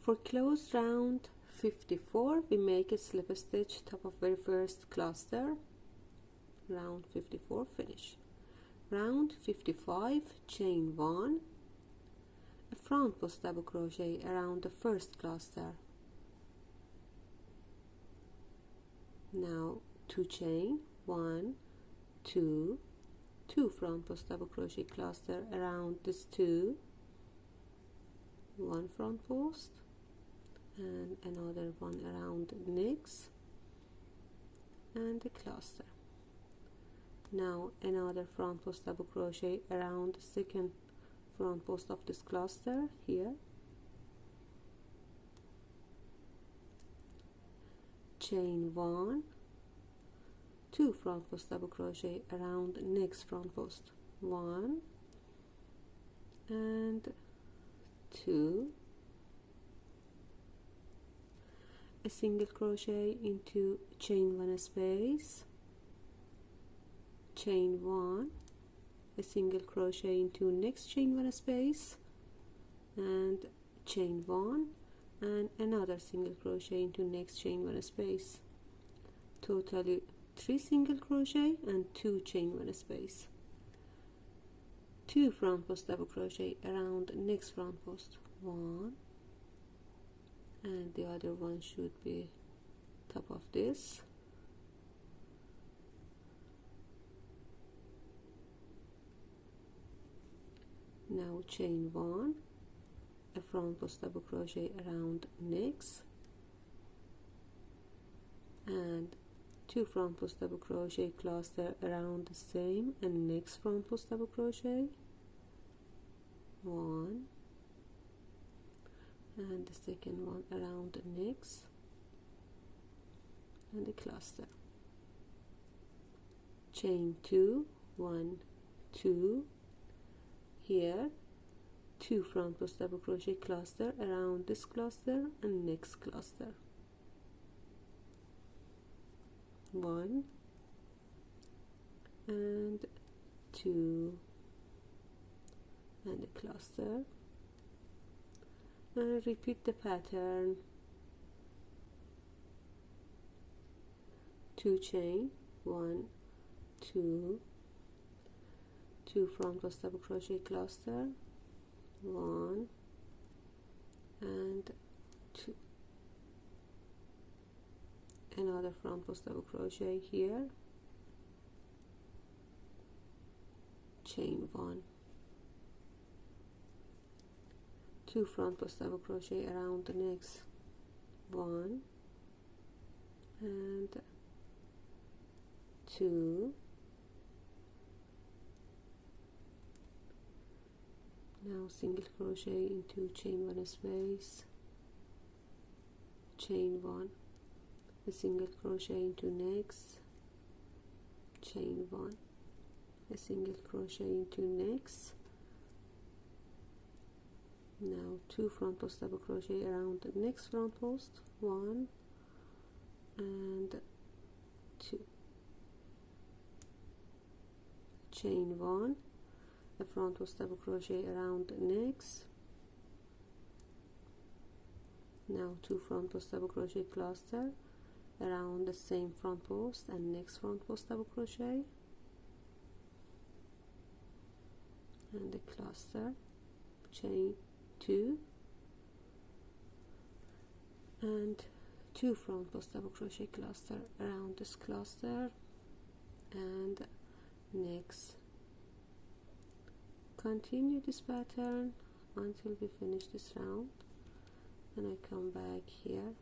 For closed round 54, we make a slip stitch top of very first cluster. Round 54, finish. Round 55, chain 1, a front post double crochet around the first cluster. Now 2 chain, 1, 2, 2 front post double crochet cluster around this 2, 1 front post, and another one around next, and a cluster. Now another front post double crochet around the second front post of this cluster here, chain 1, 2 front post double crochet around the next front post, 1 and 2, a single crochet into chain 1 space, chain 1, a single crochet into next chain 1 space, and chain 1 and another single crochet into next chain 1 space. Totally 3 single crochet and 2 chain 1 space. 2 front post double crochet around next front post, 1, and the other one should be top of this. Now chain 1, a front post double crochet around next, and 2 front post double crochet cluster around the same and next front post double crochet, 1, and the second one around the next, and the cluster. Chain 2, 1, 2, here 2 front post double crochet cluster around this cluster and next cluster, 1 and 2, and a cluster, and repeat the pattern. 2 chain, 1, 2, 2 front post double crochet cluster, 1 and 2, another front post double crochet here, chain 1, 2 front post double crochet around the next, 1 and 2, now single crochet into chain 1 space, chain 1, a single crochet into next, chain 1, a single crochet into next, now 2 front post double crochet around the next front post, 1 and 2, chain 1, a front post double crochet around the next, now 2 front post double crochet cluster around the same front post and next front post double crochet, and the cluster, chain 2 and 2 front post double crochet cluster around this cluster and next. Continue this pattern until we finish this round, and I come back here